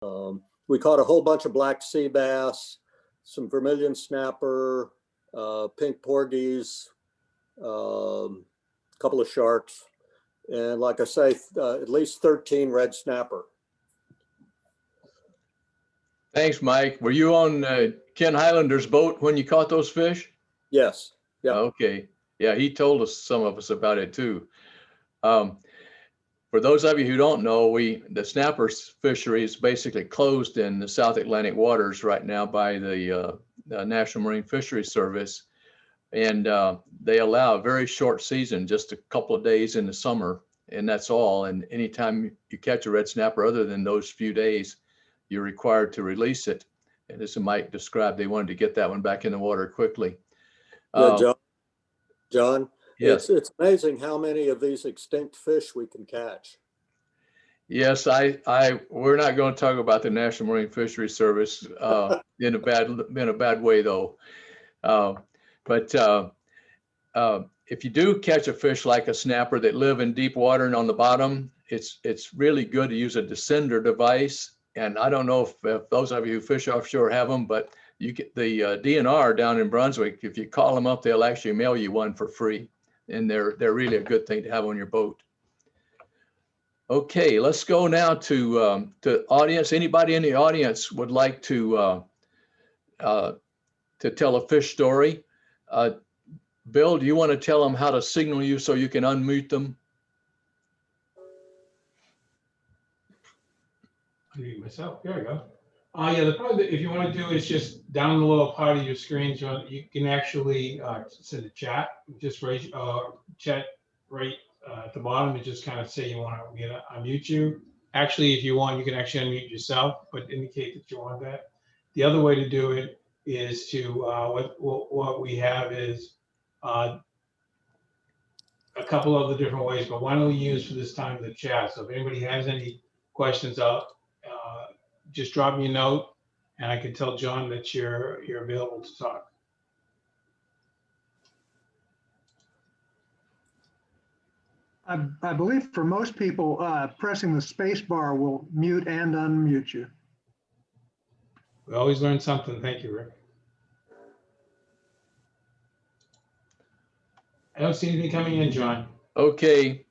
We caught a whole bunch of black sea bass, some vermilion snapper, pink porgies, a couple of sharks, and like I say, at least 13 red snapper. Thanks, Mike. Were you on Ken Highlander's boat when you caught those fish? Yes. Yep. Okay. Yeah, he told us, some of us, about it too. For those of you who don't know, the snapper fishery is basically closed in the South Atlantic waters right now by the National Marine Fisheries Service. And they allow a very short season, just a couple of days in the summer, and that's all. And anytime you catch a red snapper other than those few days, you're required to release it. And as Mike described, they wanted to get that one back in the water quickly. Yeah, John, yes. It's amazing how many of these extinct fish we can catch. Yes, we're not going to talk about the National Marine Fisheries Service in a bad way though. But if you do catch a fish like a snapper that live in deep water and on the bottom, it's really good to use a descender device. And I don't know if those of you who fish offshore have them, but you get the DNR down in Brunswick. If you call them up, they'll actually mail you one for free, and they're really a good thing to have on your boat. Okay, let's go now to audience. Anybody in the audience would like to tell a fish story? Bill, do you want to tell them how to signal you so you can unmute them? Unmute myself. There we go. Yeah, the problem if you want to do is just down the little part of your screen, John, you can actually send a chat. Just raise chat right at the bottom and just kind of say you want me to unmute you. Actually, if you want, you can actually unmute yourself, but indicate that you want that. The other way to do it is to what we have is a couple of the different ways, but why don't we use for this time the chat? So if anybody has any questions out, just drop me a note and I can tell John that you're available to talk. I believe for most people, pressing the space bar will mute and unmute you. We always learn something. Thank you, Rick. I don't see anything coming in, John. Okay.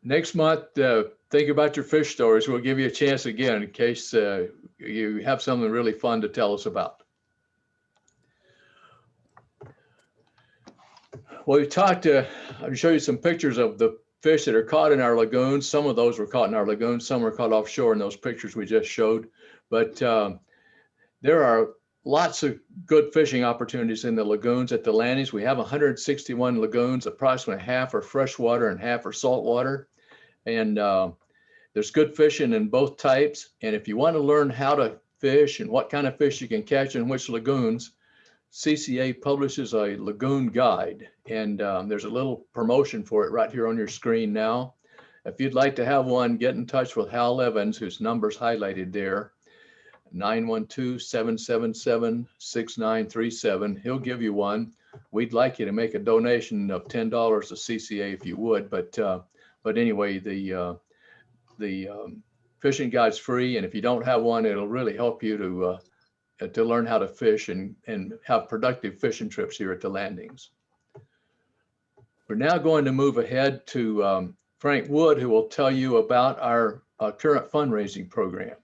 Next month, think about your fish stories. We'll give you a chance again in case you have something really fun to tell us about. Well, we talked, I'll show you some pictures of the fish that are caught in our lagoons. Some of those were caught in our lagoons, some were caught offshore in those pictures we just showed. But there are lots of good fishing opportunities in the lagoons at the landings. We have 161 lagoons, approximately half are freshwater and half are saltwater. And there's good fishing in both types. And if you want to learn how to fish and what kind of fish you can catch in which lagoons, CCA publishes a lagoon guide. And there's a little promotion for it right here on your screen now. If you'd like to have one, get in touch with Hal Evans, whose number's highlighted there, 912-777-6937. He'll give you one. We'd like you to make a donation of $10 to CCA if you would, but anyway, the fishing guide's free, and if you don't have one, it'll really help you to learn how to fish and have productive fishing trips here at the landings. We're now going to move ahead to Frank Wood, who will tell you about our current fundraising program.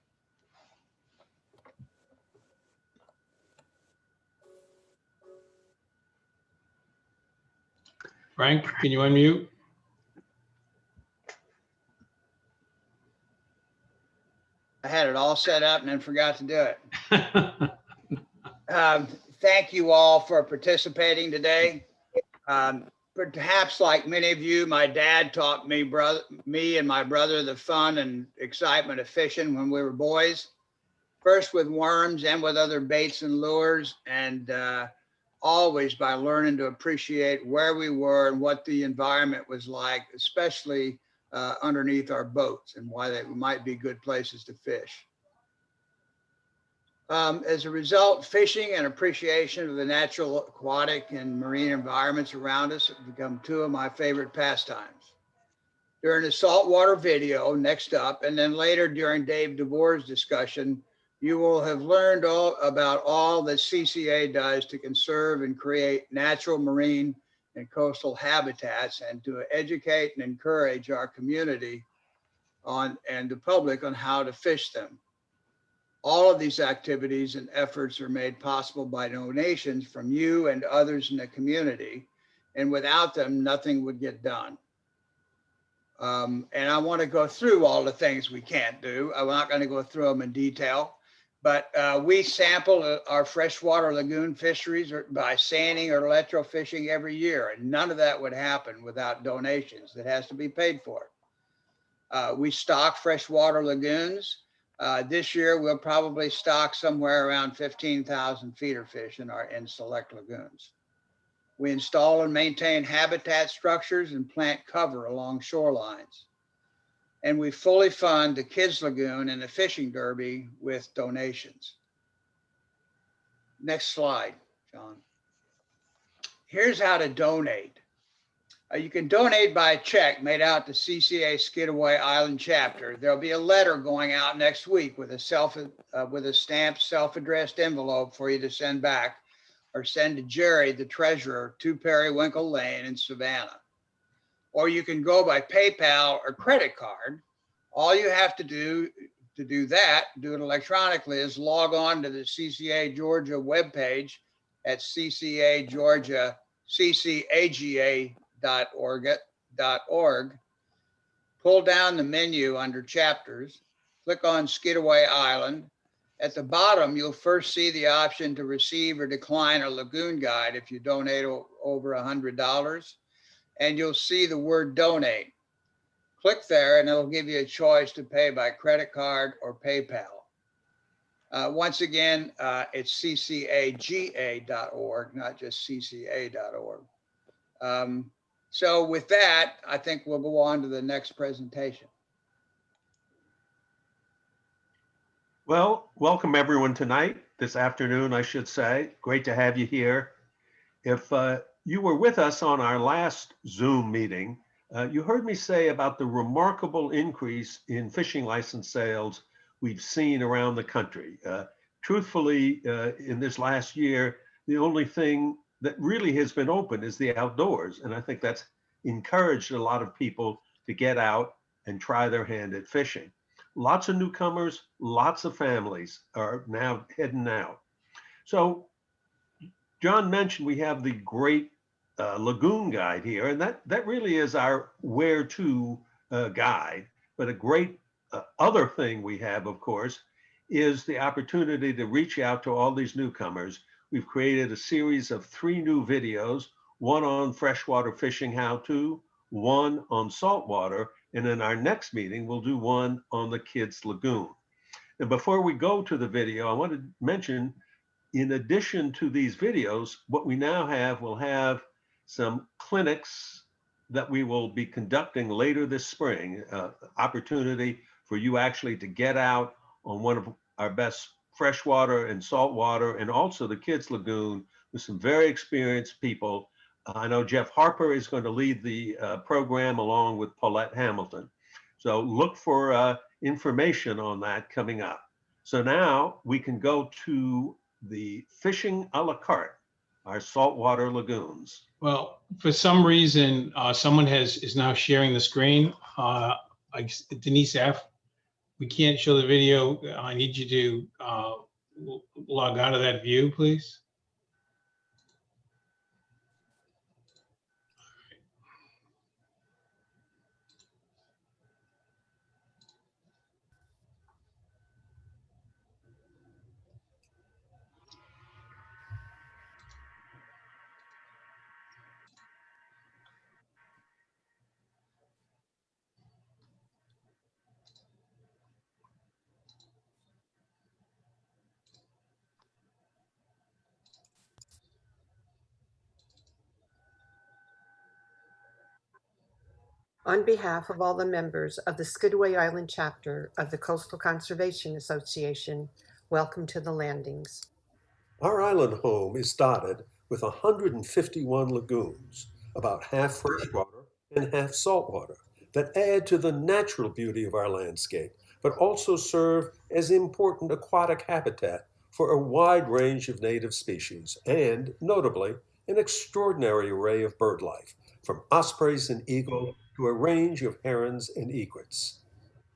Frank, can you unmute? I had it all set up and then forgot to do it. Thank you all for participating today. Perhaps like many of you, my dad taught me and my brother the fun and excitement of fishing when we were boys. First with worms and with other baits and lures, and always by learning to appreciate where we were and what the environment was like, especially underneath our boats, and why they might be good places to fish. As a result, fishing and appreciation of the natural, aquatic, and marine environments around us have become two of my favorite pastimes. during the saltwater video next up, and then later during Dave DeVore's discussion, you will have learned all about all that CCA does to conserve and create natural marine and coastal habitats, and to educate and encourage our community on and the public on how to fish them. All of these activities and efforts are made possible by donations from you and others in the community, and without them, nothing would get done. And I want to go through all the things we can't do. I'm not going to go through them in detail, but we sample our freshwater lagoon fisheries by sanding or electrofishing every year, and none of that would happen without donations. It has to be paid for. We stock freshwater lagoons. This year, we'll probably stock somewhere around 15,000 feeder fish in select lagoons. We install and maintain habitat structures and plant cover along shorelines. And we fully fund the Kids Lagoon and the Fishing Derby with donations. Next slide, John. Here's how to donate. You can donate by a check made out to CCA Skidaway Island chapter. There'll be a letter going out next week with a stamped self-addressed envelope for you to send back, or send to Jerry, the treasurer, 2 Periwinkle Lane in Savannah. Or you can go by PayPal or credit card. All you have to do it electronically, is log on to the CCA Georgia webpage at ccaga.org. Pull down the menu under chapters, click on Skidaway Island. At the bottom, you'll first see the option to receive or decline a lagoon guide if you donate over $100, and you'll see the word donate. Click there and it'll give you a choice to pay by credit card or PayPal. Once again, it's ccaga.org, not just cca.org. So with that, I think we'll go on to the next presentation. Well, welcome everyone tonight, this afternoon, I should say. Great to have you here. If you were with us on our last Zoom meeting, you heard me say about the remarkable increase in fishing license sales we've seen around the country. Truthfully, in this last year, the only thing that really has been open is the outdoors. And I think that's encouraged a lot of people to get out and try their hand at fishing. Lots of newcomers, lots of families are now heading out. So John mentioned we have the great lagoon guide here, and that really is our where to guide. But a great other thing we have, of course, is the opportunity to reach out to all these newcomers. We've created a series of 3 new videos, one on freshwater fishing how-to, one on saltwater, and in our next meeting, we'll do one on the Kids Lagoon. And before we go to the video, I want to mention, in addition to these videos, what we now have, we'll have some clinics that we will be conducting later this spring, opportunity for you actually to get out on one of our best freshwater and saltwater, and also the Kids Lagoon with some very experienced people. I know Jeff Harper is going to lead the program along with Paulette Hamilton. So look for information on that coming up. So now we can go to the fishing a la carte, our saltwater lagoons. Well, for some reason, someone is now sharing the screen. Denise F., we can't show the video. I need you to log out of that view, please. On behalf of all the members of the Skidaway Island chapter of the Coastal Conservation Association, welcome to the landings. Our island home is dotted with 151 lagoons, about half freshwater and half saltwater, that add to the natural beauty of our landscape, but also serve as important aquatic habitat for a wide range of native species and, notably, an extraordinary array of bird life, from ospreys and eagle to a range of herons and egrets.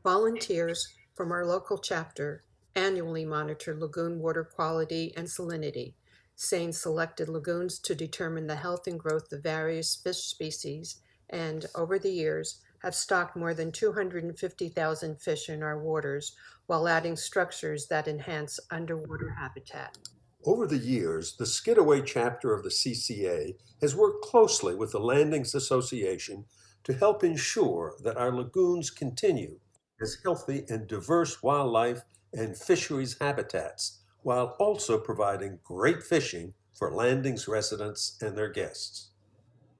Volunteers from our local chapter annually monitor lagoon water quality and salinity, seeing selected lagoons to determine the health and growth of various fish species, and over the years have stocked more than 250,000 fish in our waters while adding structures that enhance underwater habitat. Over the years, the Skidaway chapter of the CCA has worked closely with the Landings Association to help ensure that our lagoons continue as healthy and diverse wildlife and fisheries habitats, while also providing great fishing for Landings residents and their guests.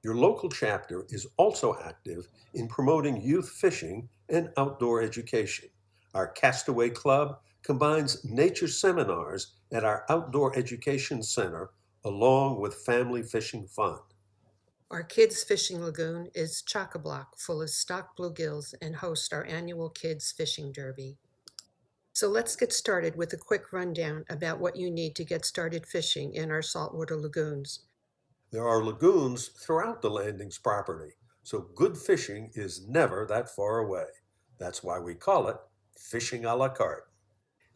Your local chapter is also active in promoting youth fishing and outdoor education. Our Castaway Club combines nature seminars at our Outdoor Education Center along with family fishing fun. Our kids' fishing lagoon is chock-a-block full of stocked bluegills and hosts our annual kids' fishing derby. So let's get started with a quick rundown about what you need to get started fishing in our saltwater lagoons. There are lagoons throughout the Landings property, so good fishing is never that far away. That's why we call it fishing a la carte.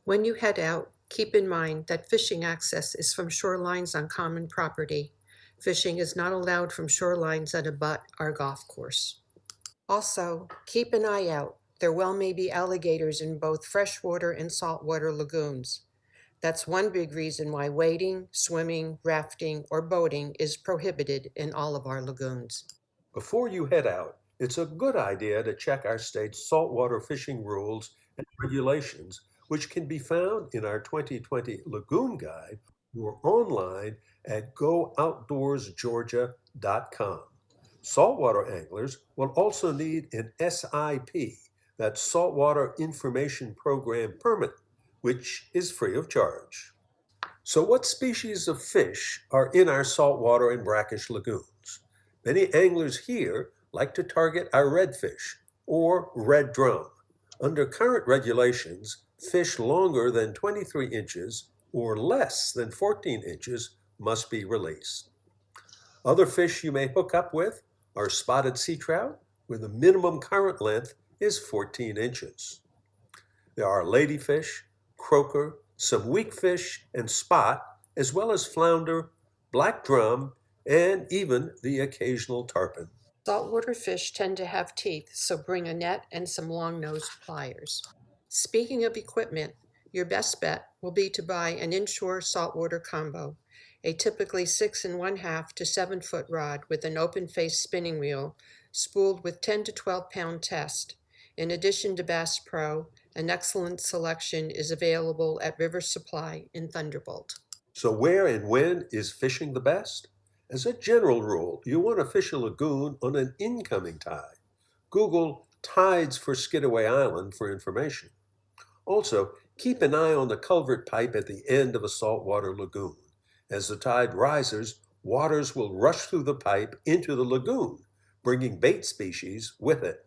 When you head out, keep in mind that fishing access is from shorelines on common property. Fishing is not allowed from shorelines that abut our golf course. Also, keep an eye out. There well may be alligators in both freshwater and saltwater lagoons. That's one big reason why wading, swimming, rafting, or boating is prohibited in all of our lagoons. Before you head out, it's a good idea to check our state's saltwater fishing rules and regulations, which can be found in our 2020 Lagoon Guide or online at gooutdoorsgeorgia.com. Saltwater anglers will also need an SIP, that's Saltwater Information Program permit, which is free of charge. So what species of fish are in our saltwater and brackish lagoons? Many anglers here like to target our redfish or red drum. Under current regulations, fish longer than 23 inches or less than 14 inches must be released. Other fish you may hook up with are spotted sea trout, where the minimum current length is 14 inches. There are ladyfish, croaker, some weak fish, and spot, as well as flounder, black drum, and even the occasional tarpon. Saltwater fish tend to have teeth, so bring a net and some long-nosed pliers. Speaking of equipment, your best bet will be to buy an inshore saltwater combo, a typically 6 1/2 to 7 foot rod with an open-face spinning reel, spooled with 10 to 12 pound test. In addition to Bass Pro, an excellent selection is available at River Supply in Thunderbolt. So where and when is fishing the best? As a general rule, you want to fish a lagoon on an incoming tide. Google tides for Skidaway Island for information. Also, keep an eye on the culvert pipe at the end of a saltwater lagoon. As the tide rises, waters will rush through the pipe into the lagoon, bringing bait species with it.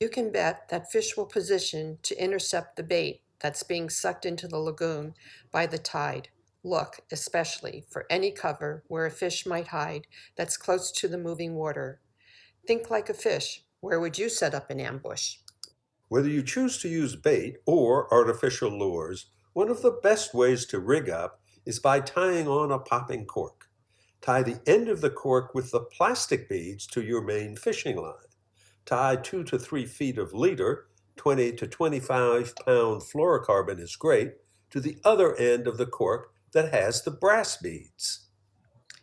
You can bet that fish will position to intercept the bait that's being sucked into the lagoon by the tide. Look, especially, for any cover where a fish might hide that's close to the moving water. Think like a fish. Where would you set up an ambush? Whether you choose to use bait or artificial lures, one of the best ways to rig up is by tying on a popping cork. Tie the end of the cork with the plastic beads to your main fishing line. Tie 2 to 3 feet of leader, 20 to 25 pound fluorocarbon is great, to the other end of the cork that has the brass beads.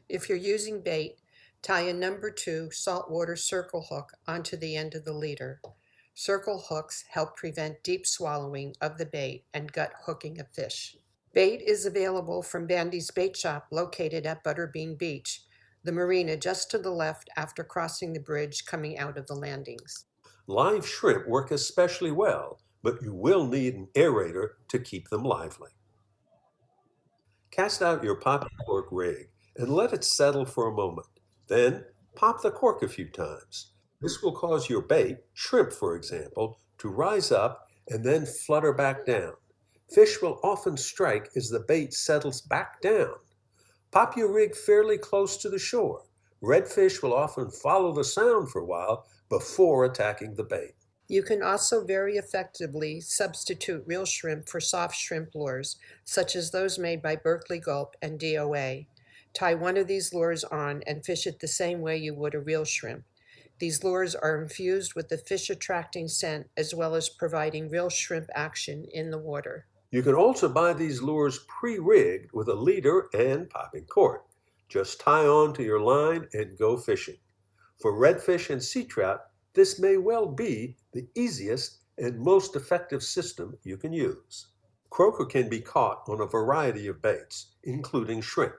If you're using bait, tie a number 2 saltwater circle hook onto the end of the leader. Circle hooks help prevent deep swallowing of the bait and gut hooking of fish. Bait is available from Bandy's Bait Shop located at Butterbean Beach, the marina just to the left after crossing the bridge coming out of the landings. Live shrimp work especially well, but you will need an aerator to keep them lively. Cast out your popping cork rig and let it settle for a moment. Then pop the cork a few times. This will cause your bait, shrimp for example, to rise up and then flutter back down. Fish will often strike as the bait settles back down. Pop your rig fairly close to the shore. Redfish will often follow the sound for a while before attacking the bait. You can also very effectively substitute real shrimp for soft shrimp lures, such as those made by Berkeley Gulp and DOA. Tie one of these lures on and fish it the same way you would a real shrimp. These lures are infused with the fish-attracting scent as well as providing real shrimp action in the water. You can also buy these lures pre-rigged with a leader and popping cord. Just tie on to your line and go fishing. For redfish and sea trout, this may well be the easiest and most effective system you can use. Croaker can be caught on a variety of baits, including shrimp.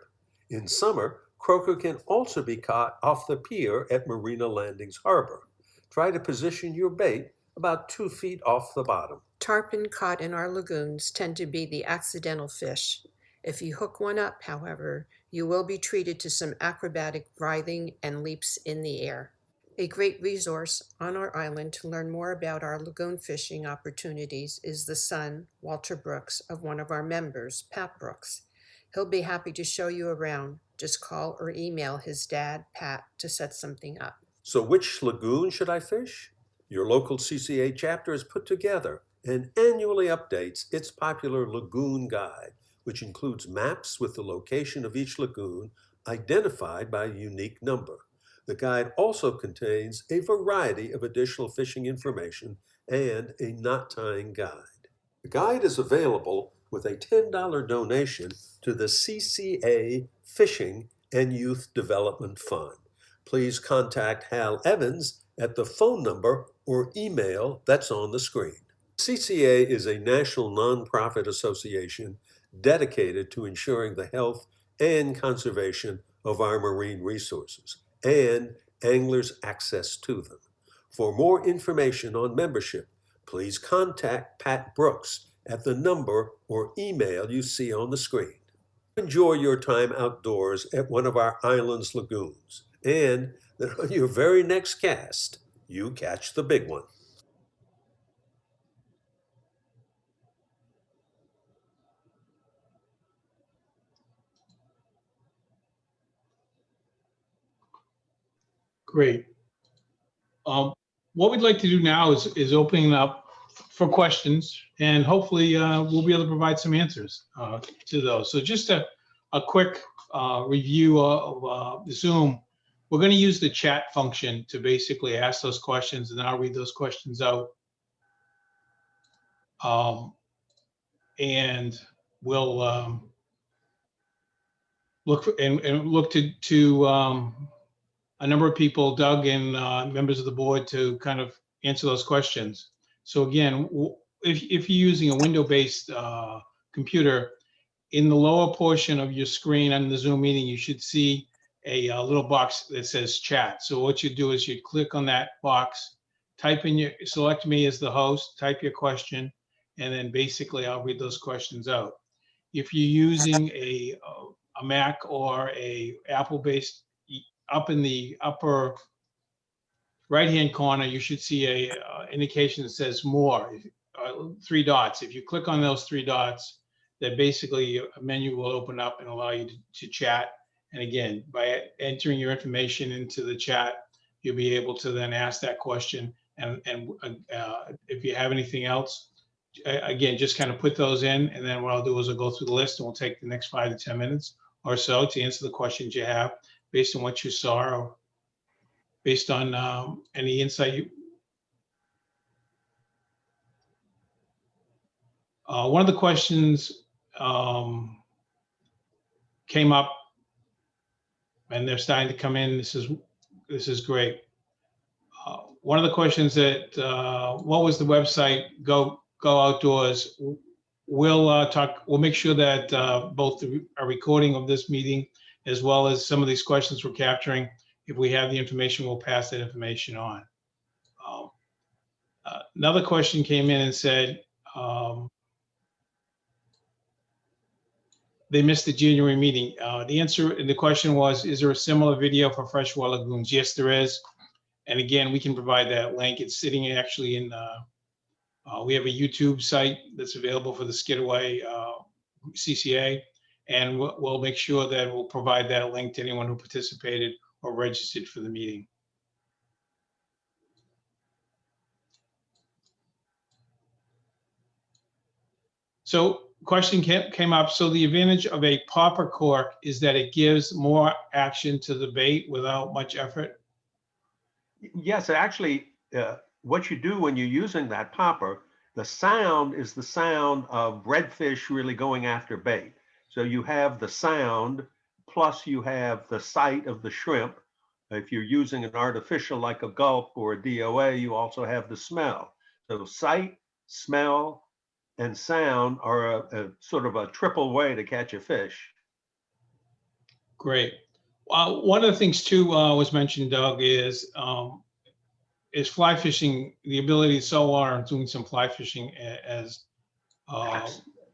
In summer, croaker can also be caught off the pier at Marina Landings Harbor. Try to position your bait about 2 feet off the bottom. Tarpon caught in our lagoons tend to be the accidental fish. If you hook one up, however, you will be treated to some acrobatic writhing and leaps in the air. A great resource on our island to learn more about our lagoon fishing opportunities is the son, Walter Brooks, of one of our members, Pat Brooks. He'll be happy to show you around. Just call or email his dad, Pat, to set something up. So which lagoon should I fish? Your local CCA chapter has put together and annually updates its popular lagoon guide, which includes maps with the location of each lagoon identified by a unique number. The guide also contains a variety of additional fishing information and a knot tying guide. The guide is available with a $10 donation to the CCA Fishing and Youth Development Fund. Please contact Hal Evans at the phone number or email that's on the screen. CCA is a national nonprofit association dedicated to ensuring the health and conservation of our marine resources and anglers' access to them. For more information on membership, please contact Pat Brooks at the number or email you see on the screen. Enjoy your time outdoors at one of our island's lagoons, and that on your very next cast, you catch the big one. Great. What we'd like to do now is opening up for questions, and hopefully we'll be able to provide some answers to those. So just a quick review of Zoom. We're going to use the chat function to basically ask those questions, and I'll read those questions out. And we'll look for, and look to a number of people, Doug and members of the board, to kind of answer those questions. So again, if you're using a window-based computer, in the lower portion of your screen on the Zoom meeting, you should see a little box that says chat. So what you do is you click on that box, type in select me as the host, type your question, and then basically I'll read those questions out. If you're using a Mac or a Apple-based, up in the upper right-hand corner, you should see a indication that says more, 3 dots. If you click on those 3 dots, then basically a menu will open up and allow you to chat. And again, by entering your information into the chat, you'll be able to then ask that question. And if you have anything else, again, just kind of put those in. And then what I'll do is I'll go through the list, and we'll take the next 5 to 10 minutes or so to answer the questions you have based on what you saw or based on any insight you. One of the questions came up, and they're starting to come in. This is great. One of the questions that what was the website? Go Outdoors. We'll talk. We'll make sure that both a recording of this meeting as well as some of these questions we're capturing. If we have the information, we'll pass that information on. Another question came in and said they missed the January meeting. The answer, and the question was, is there a similar video for freshwater lagoons? Yes, there is. And again, we can provide that link. It's sitting actually in, we have a YouTube site that's available for the Skidaway CCA. And we'll make sure that we'll provide that link to anyone who participated or registered for the meeting. So question came up. So the advantage of a popper cork is that it gives more action to the bait without much effort? Yes, actually, what you do when you're using that popper, the sound is the sound of redfish really going after bait. So you have the sound, plus you have the sight of the shrimp. If you're using an artificial like a gulp or a DOA, you also have the smell. So sight, smell, and sound are a sort of a triple way to catch a fish. Great. One of the things too was mentioned, Doug, is fly fishing, the ability to saltwater and doing some fly fishing as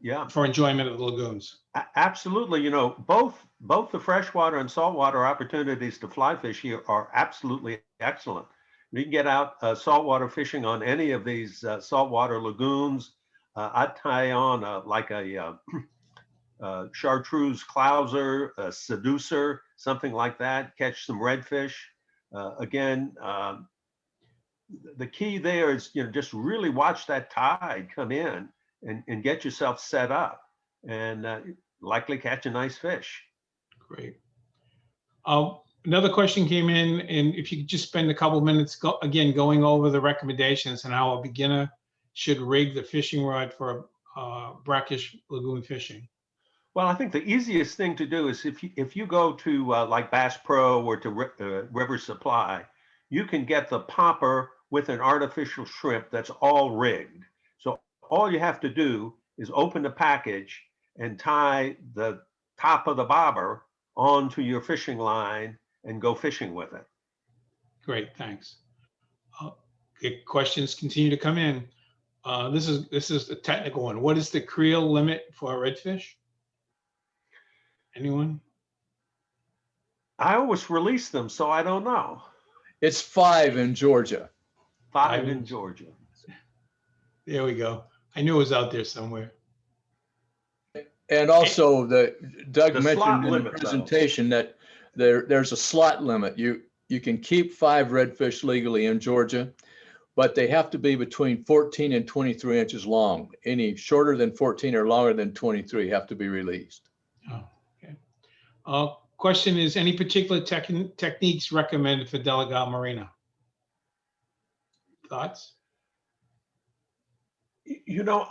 Yeah, for enjoyment of the lagoons. absolutely. You know, both the freshwater and saltwater opportunities to fly fish here are absolutely excellent. You can get out saltwater fishing on any of these saltwater lagoons. I'd tie on like a chartreuse clouser, a seducer, something like that, catch some redfish. Again, the key there is, you know, just really watch that tide come in and get yourself set up and likely catch a nice fish. Great. Another question came in, and if you could just spend a couple of minutes going over the recommendations and how a beginner should rig the fishing rod for brackish lagoon fishing. Well, I think the easiest thing to do is if you go to like Bass Pro or to River Supply, you can get the popper with an artificial shrimp that's all rigged. So all you have to do is open the package and tie the top of the bobber onto your fishing line and go fishing with it. Great, thanks. Questions continue to come in. This is a technical one. What is the creel limit for a redfish? Anyone? I always release them, so I don't know. It's 5 in Georgia. 5 in Georgia. There we go. I knew it was out there somewhere. And also Doug The slot mentioned in the limit, though. presentation that there's a slot limit. You can keep 5 redfish legally in Georgia, but they have to be between 14 and 23 inches long. Any shorter than 14 or longer than 23 have to be released. Oh, okay. Question is, any particular techniques recommended for Delegate Marina? Thoughts? You know,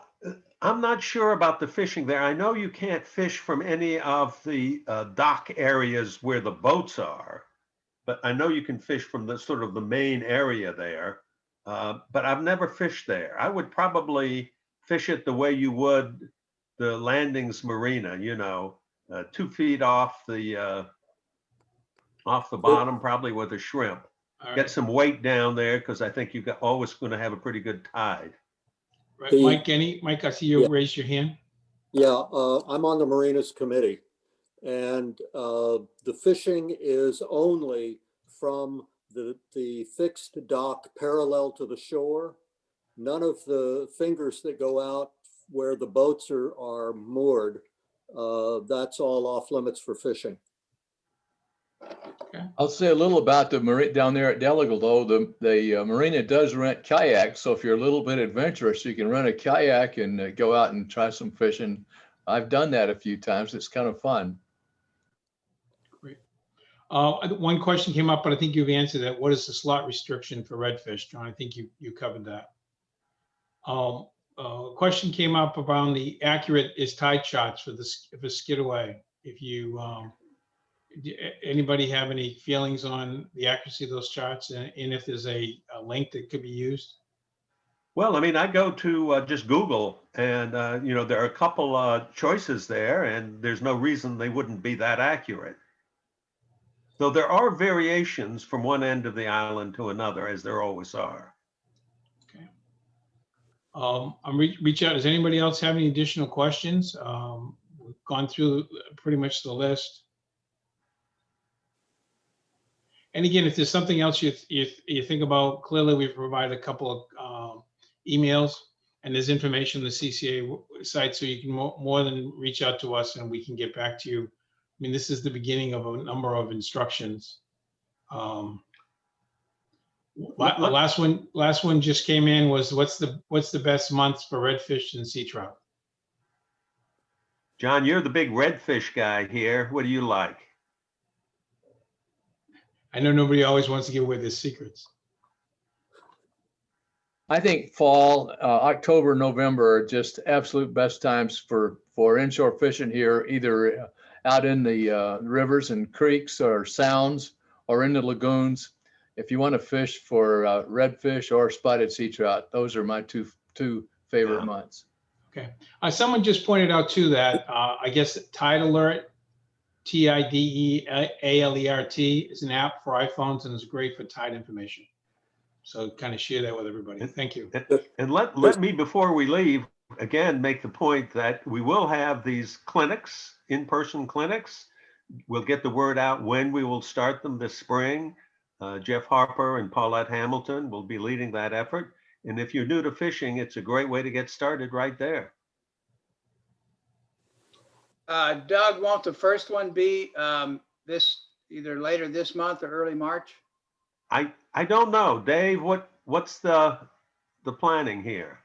I'm not sure about the fishing there. I know you can't fish from any of the dock areas where the boats are, but I know you can fish from the sort of the main area there. But I've never fished there. I would probably fish it the way you would the Landings Marina, you know, 2 feet off the bottom, probably with a shrimp. All right. Get some weight down there because I think you're always going to have a pretty good tide. Right. Mike, I see you raised your hand. Yeah, I'm on the Marinas Committee, and the fishing is only from the fixed dock parallel to the shore. None of the fingers that go out where the boats are moored, that's all off limits for fishing. Okay. I'll say a little about the marina down there at Delagal, though. The marina does rent kayaks, so if you're a little bit adventurous, you can rent a kayak and go out and try some fishing. I've done that a few times. It's kind of fun. Great. One question came up, but I think you've answered that. What is the slot restriction for redfish, John? I think you covered that. Question came up around the accurate tide shots for Skidaway. If you anybody have any feelings on the accuracy of those charts, and if there's a link that could be used? Well, I mean, I go to just Google, and you know, there are a couple choices there, and there's no reason they wouldn't be that accurate. So there are variations from one end of the island to another, as there always are. Okay. I'm reach out. Does anybody else have any additional questions? We've gone through pretty much the list. And again, if there's something else you think about, clearly we've provided a couple of emails, and there's information on the CCA site, so you can more than reach out to us and we can get back to you. I mean, this is the beginning of a number of instructions. Last one just came in was what's the best months for redfish and sea trout? John, you're the big redfish guy here. What do you like? I know nobody always wants to give away their secrets. I think fall, October, November are just absolute best times for inshore fishing here, either out in the rivers and creeks or sounds or in the lagoons. If you want to fish for redfish or spotted sea trout, those are my two favorite months. Okay. Someone just pointed out too that I guess Tide Alert, TIDEALERT, is an app for iPhones and is great for tide information. So kind of share that with everybody. Thank you. And let me, before we leave, again, make the point that we will have these clinics, in-person clinics. We'll get the word out when we will start them this spring. Jeff Harper and Paulette Hamilton will be leading that effort. And if you're new to fishing, it's a great way to get started right there. Doug, won't the first one be this either later this month or early March? I don't know, Dave. What's the planning here?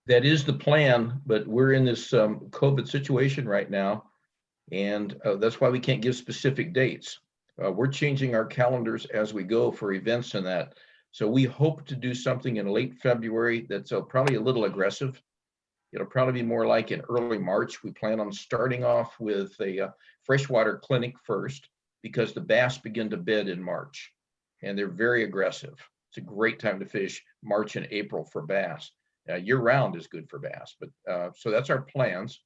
That is the plan, but we're in this COVID situation right now, and that's why we can't give specific dates. We're changing our calendars as we go for events and that. So we hope to do something in late February that's probably a little aggressive. It'll probably be more like in early March. We plan on starting off with a freshwater clinic first, because the bass begin to bed in March and they're very aggressive. It's a great time to fish March and April for bass. Year round is good for bass, but so that's our plans.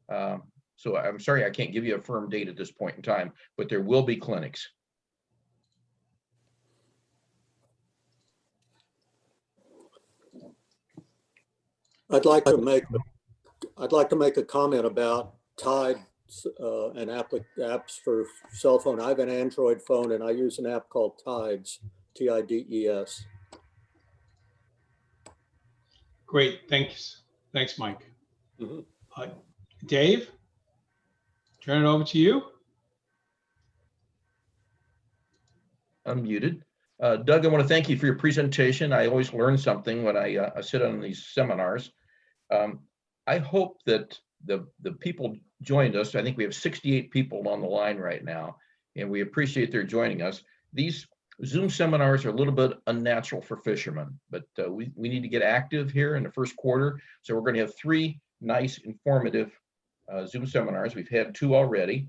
So I'm sorry, I can't give you a firm date at this point in time, but there will be clinics. I'd like to make a comment about Tide and apps for cell phone. I have an Android phone and I use an app called Tides, TIDES. Great, thanks, Mike. Dave, turn it over to you. Unmuted. Doug, I want to thank you for your presentation. I always learn something when I sit on these seminars. I hope that the people joined us. I think we have 68 people on the line right now, and we appreciate their joining us. These Zoom seminars are a little bit unnatural for fishermen, but we need to get active here in the first quarter. So we're going to have 3 nice, informative Zoom seminars. We've had 2 already.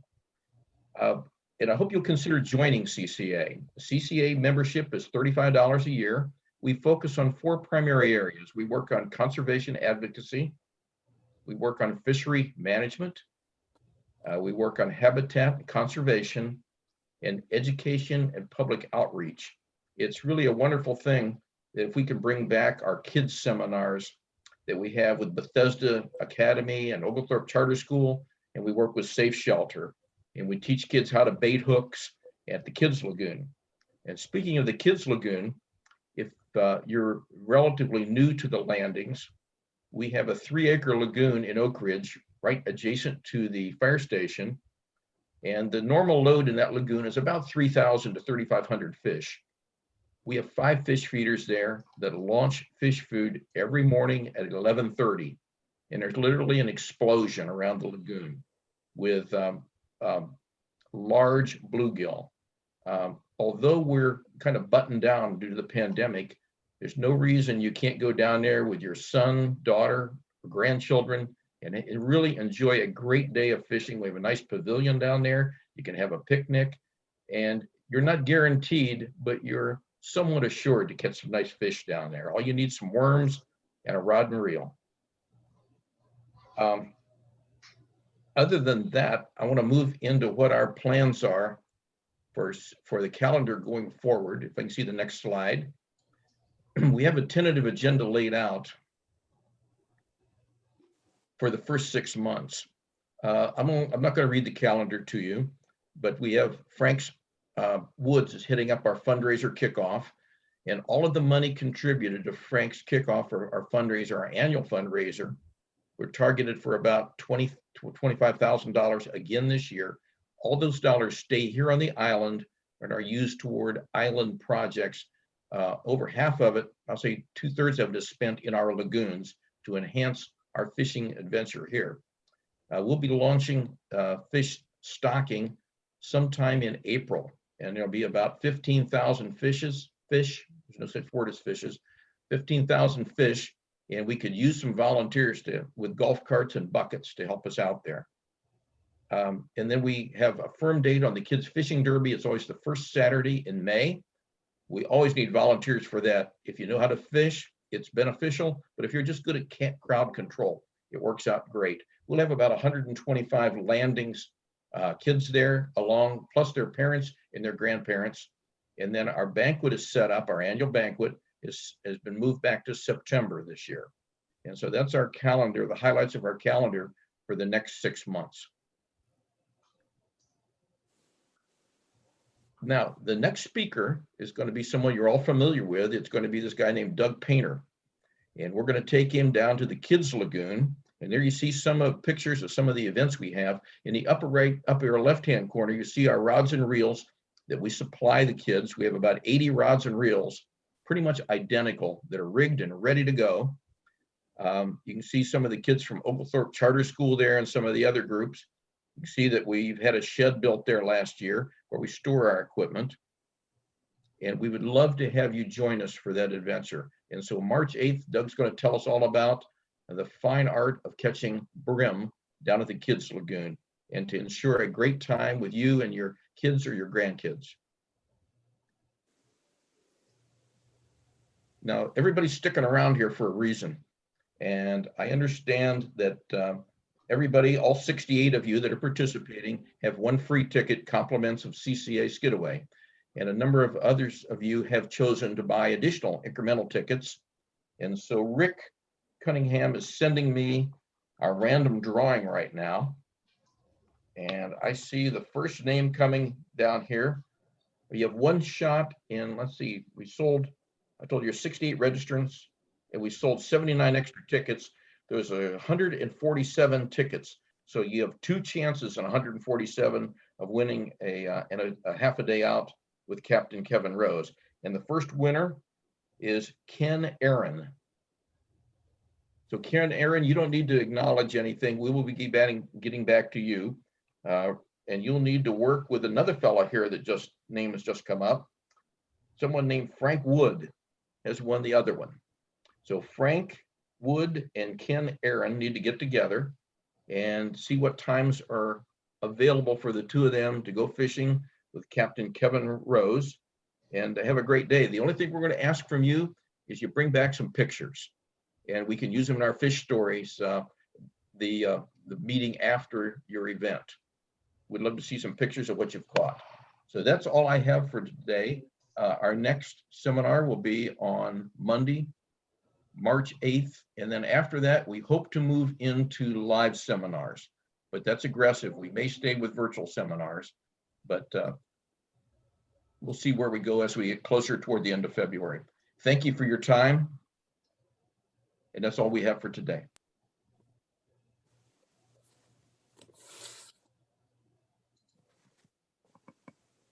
And I hope you'll consider joining CCA. CCA membership is $35 a year. We focus on 4 primary areas. We work on conservation advocacy. We work on fishery management. We work on habitat conservation and education and public outreach. It's really a wonderful thing that if we can bring back our kids seminars that we have with Bethesda Academy and Oglethorpe Charter School, and we work with Safe Shelter, and we teach kids how to bait hooks at the Kids Lagoon. And speaking of the Kids Lagoon, if you're relatively new to the landings, we have a 3-acre lagoon in Oak Ridge, right adjacent to the fire station. And the normal load in that lagoon is about 3,000 to 3,500 fish. We have 5 fish feeders there that launch fish food every morning at 11:30. And there's literally an explosion around the lagoon with large bluegill. Although we're kind of buttoned down due to the pandemic, there's no reason you can't go down there with your son, daughter, grandchildren, and really enjoy a great day of fishing. We have a nice pavilion down there. You can have a picnic, and you're not guaranteed, but you're somewhat assured to catch some nice fish down there. All you need is some worms and a rod and reel. Other than that, I want to move into what our plans are for the calendar going forward. If I can see the next slide. We have a tentative agenda laid out for the first 6 months. I'm not going to read the calendar to you. but we have Frank's Woods is hitting up our fundraiser kickoff, and all of the money contributed to Frank's kickoff, or our fundraiser, our annual fundraiser, we're targeted for about $25,000 again this year. All those dollars stay here on the island and are used toward island projects. Over half of it, I'll say 2/3 of it, is spent in our lagoons to enhance our fishing adventure here. We'll be launching fish stocking sometime in April, and there'll be about 15,000 fish, there's no such word as fishes, 15,000 fish, and we could use some volunteers with golf carts and buckets to help us out there. And then we have a firm date on the Kids Fishing Derby. It's always the first Saturday in May. We always need volunteers for that. If you know how to fish, it's beneficial, but if you're just good at crowd control, it works out great. We'll have about 125 landings, kids there along, plus their parents and their grandparents. And then our banquet is set up, our annual banquet has been moved back to September this year. And so that's our calendar, the highlights of our calendar for the next 6 months. Now, the next speaker is going to be someone you're all familiar with. It's going to be this guy named Doug Painter. And we're going to take him down to the Kids Lagoon. And there you see some of pictures of some of the events we have. In the upper left-hand corner, you see our rods and reels that we supply the kids. We have about 80 rods and reels, pretty much identical, that are rigged and ready to go. You can see some of the kids from Oglethorpe Charter School there and some of the other groups. You can see that we've had a shed built there last year where we store our equipment. And we would love to have you join us for that adventure. And so March 8th, Doug's going to tell us all about the fine art of catching brim down at the Kids Lagoon, and to ensure a great time with you and your kids or your grandkids. Now, everybody's sticking around here for a reason. And I understand that everybody, all 68 of you that are participating, have one free ticket, compliments of CCA Skidaway. And a number of others of you have chosen to buy additional incremental tickets. And so Rick Cunningham is sending me our random drawing right now. And I see the first name coming down here. We have one shot in, let's see, we sold, I told you, 68 registrants, and we sold 79 extra tickets. There's 147 tickets. So you have 2 chances in 147 of winning a half a day out with Captain Kevin Rose. And the first winner is Ken Aaron. So Ken Aaron, you don't need to acknowledge anything. We will be getting back to you. And you'll need to work with another fellow here that name has just come up. Someone named Frank Wood has won the other one. So Frank Wood and Ken Aaron need to get together and see what times are available for the two of them to go fishing with Captain Kevin Rose and have a great day. The only thing we're going to ask from you is you bring back some pictures, and we can use them in our fish stories, the meeting after your event. We'd love to see some pictures of what you've caught. So that's all I have for today. Our next seminar will be on Monday, March 8th. And then after that, we hope to move into live seminars, but that's aggressive. We may stay with virtual seminars, but we'll see where we go as we get closer toward the end of February. Thank you for your time. And that's all we have for today.